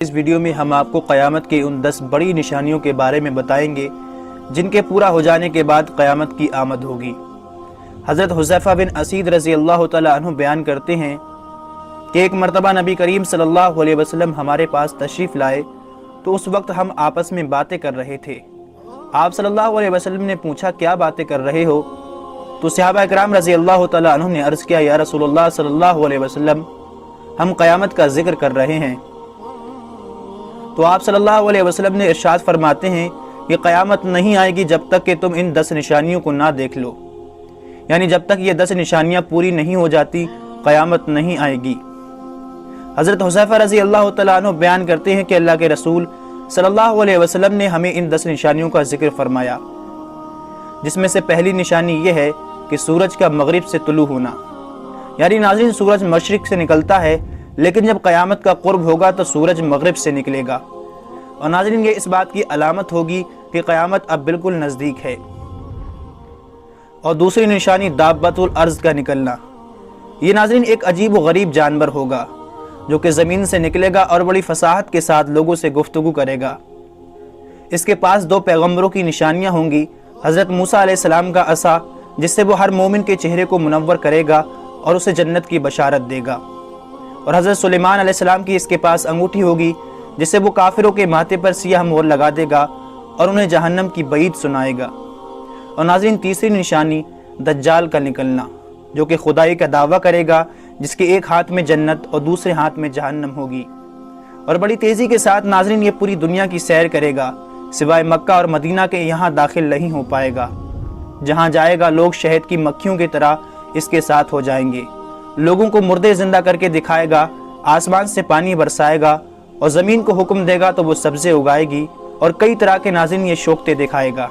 اس video میں ہم آپ کو قیامت کے ان 10 بڑی نشانیوں کے بارے میں بتائیں گے جن کے پورا ہو جانے کے بعد قیامت کی آمد ہوگی۔ حضرت حذیفہ بن اسید رضی اللہ تعالیٰ عنہ بیان کرتے ہیں کہ ایک مرتبہ نبی کریم صلی اللہ علیہ وسلم ہمارے پاس تشریف لائے تو اس وقت ہم آپس میں باتیں کر رہے تھے۔ آپ صلی اللہ علیہ وسلم نے پوچھا کیا باتیں کر رہے ہو؟ تو صحابہ اکرام رضی اللہ تعالیٰ عنہ نے عرض کیا یا رسول اللہ صلی اللہ علیہ وسلم ہم قیامت کا ذکر کر رہے ہیں۔ تو آپ صلی اللہ علیہ وسلم نے ارشاد فرماتے ہیں کہ قیامت نہیں آئے گی جب تک کہ تم ان 10 نشانیوں کو نہ دیکھ لو، یعنی جب تک یہ 10 نشانیاں پوری نہیں ہو جاتی قیامت نہیں آئے گی۔ حضرت حذیفہ رضی اللہ تعالیٰ عنہ بیان کرتے ہیں کہ اللہ کے رسول صلی اللہ علیہ وسلم نے ہمیں ان 10 نشانیوں کا ذکر فرمایا، جس میں سے پہلی نشانی یہ ہے کہ سورج کا مغرب سے طلوع ہونا، یعنی ناظرین سورج مشرق سے نکلتا ہے لیکن جب قیامت کا قرب ہوگا تو سورج مغرب سے نکلے گا، اور ناظرین یہ اس بات کی علامت ہوگی کہ قیامت اب بالکل نزدیک ہے۔ اور دوسری نشانی دابۃ الارض کا نکلنا، یہ ناظرین ایک عجیب و غریب جانور ہوگا جو کہ زمین سے نکلے گا اور بڑی فصاحت کے ساتھ لوگوں سے گفتگو کرے گا۔ اس کے پاس 2 پیغمبروں کی نشانیاں ہوں گی، حضرت موسیٰ علیہ السلام کا عصا جس سے وہ ہر مومن کے چہرے کو منور کرے گا اور اسے جنت کی بشارت دے گا، اور حضرت سلیمان علیہ السلام کی اس کے پاس انگوٹھی ہوگی جس سے وہ کافروں کے ماتھے پر سیاہ مہر لگا دے گا اور انہیں جہنم کی وعید سنائے گا۔ اور ناظرین تیسری نشانی دجال کا نکلنا، جو کہ خدائی کا دعویٰ کرے گا، جس کے ایک ہاتھ میں جنت اور دوسرے ہاتھ میں جہنم ہوگی، اور بڑی تیزی کے ساتھ ناظرین یہ پوری دنیا کی سیر کرے گا، سوائے مکہ اور مدینہ کے یہاں داخل نہیں ہو پائے گا۔ جہاں جائے گا لوگ شہد کی مکھیوں کی طرح اس کے ساتھ ہو جائیں گے، لوگوں کو مردے زندہ کر کے دکھائے گا، آسمان سے پانی برسائے گا اور زمین کو حکم دے گا تو وہ سبزے اگائے گی، اور کئی طرح کے ناظرین یہ شوختے دکھائے گا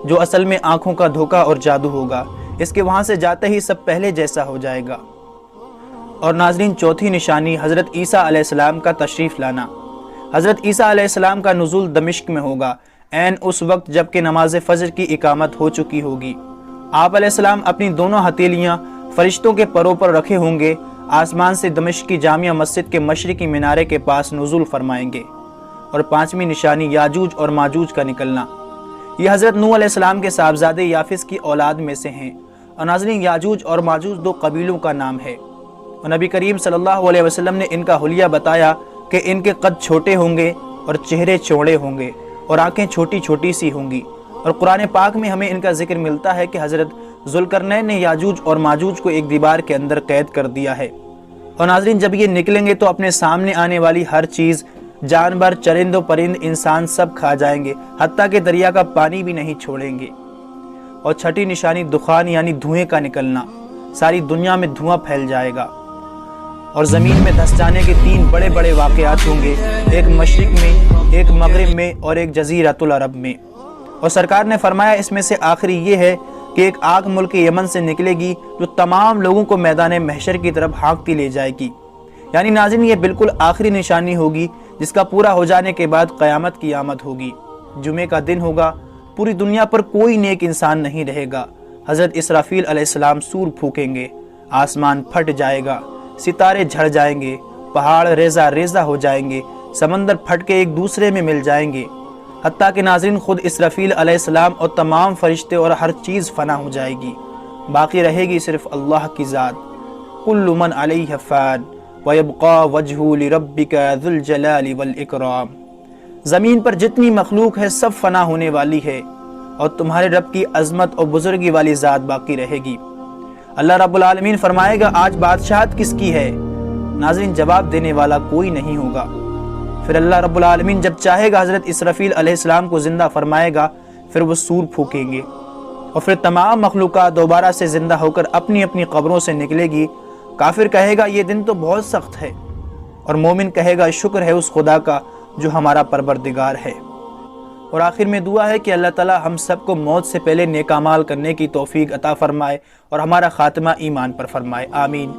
جو اصل میں آنکھوں کا دھوکہ اور جادو ہوگا، اس کے وہاں سے جاتے ہی سب پہلے جیسا ہو جائے گا۔ اور ناظرین چوتھی نشانی حضرت عیسیٰ علیہ السلام کا تشریف لانا، حضرت عیسیٰ علیہ السلام کا نزول دمشق میں ہوگا عین اس وقت جب کہ نماز فجر کی اقامت ہو چکی ہوگی۔ آپ علیہ السلام اپنی دونوں ہتھیلیاں فرشتوں کے پروں پر رکھے ہوں گے، آسمان سے دمشق کی جامع مسجد کے مشرقی مینارے کے پاس نزول فرمائیں گے۔ اور پانچویں نشانی یاجوج اور ماجوج کا نکلنا، یہ حضرت نوح علیہ السلام کے صاحبزادے یافس کی اولاد میں سے ہیں، اور ناظرین یاجوج اور ماجوج 2 قبیلوں کا نام ہے، اور نبی کریم صلی اللہ علیہ وسلم نے ان کا حلیہ بتایا کہ ان کے قد چھوٹے ہوں گے اور چہرے چوڑے ہوں گے اور آنکھیں چھوٹی چھوٹی سی ہوں گی، اور قرآن پاک میں ہمیں ان کا ذکر ملتا ہے کہ حضرت ذوالقرنین نے یاجوج اور ماجوج کو ایک دیوار کے اندر قید کر دیا ہے۔ اور ناظرین جب یہ نکلیں گے تو اپنے سامنے آنے والی ہر چیز، جانور، چرند و پرند، انسان سب کھا جائیں گے، حتیٰ کہ دریا کا پانی بھی نہیں چھوڑیں گے۔ اور چھٹی نشانی دخان یعنی دھوئیں کا نکلنا، ساری دنیا میں دھواں پھیل جائے گا، اور زمین میں دھس جانے کے 3 بڑے بڑے واقعات ہوں گے، ایک مشرق میں، ایک مغرب میں اور ایک جزیرۃ العرب میں۔ اور سرکار نے فرمایا اس میں سے آخری یہ ہے کہ ایک آگ ملک یمن سے نکلے گی جو تمام لوگوں کو میدان محشر کی طرف ہانکتی لے جائے گی، یعنی ناظرین یہ بالکل آخری نشانی ہوگی جس کا پورا ہو جانے کے بعد قیامت کی آمد ہوگی۔ جمعے کا دن ہوگا، پوری دنیا پر کوئی نیک انسان نہیں رہے گا، حضرت اسرافیل علیہ السلام سور پھونکیں گے، آسمان پھٹ جائے گا، ستارے جھڑ جائیں گے، پہاڑ ریزہ ریزہ ہو جائیں گے، سمندر پھٹ کے ایک دوسرے میں مل جائیں گے، حتیٰ کہ ناظرین خود اسرافیل علیہ السلام اور تمام فرشتے اور ہر چیز فنا ہو جائے گی، باقی رہے گی صرف اللہ کی ذات۔ کل من علیہ فان وَيَبْقَى وَجْهُ لِرَبِّكَ ذُو الْجَلَالِ وَالْإِكْرَامِ، زمین پر جتنی مخلوق ہے سب فنا ہونے والی ہے، اور تمہارے رب کی عظمت اور بزرگی والی ذات باقی رہے گی۔ اللہ رب العالمین فرمائے گا آج بادشاہت کس کی ہے؟ ناظرین جواب دینے والا کوئی نہیں ہوگا۔ پھر اللہ رب العالمین جب چاہے گا حضرت اسرافیل علیہ السلام کو زندہ فرمائے گا، پھر وہ سور پھونکیں گے، اور پھر تمام مخلوقات دوبارہ سے زندہ ہو کر اپنی اپنی قبروں سے نکلے گی۔ کافر کہے گا یہ دن تو بہت سخت ہے، اور مومن کہے گا شکر ہے اس خدا کا جو ہمارا پروردگار ہے۔ اور آخر میں دعا ہے کہ اللہ تعالی ہم سب کو موت سے پہلے نیک اعمال کرنے کی توفیق عطا فرمائے اور ہمارا خاتمہ ایمان پر فرمائے، آمین۔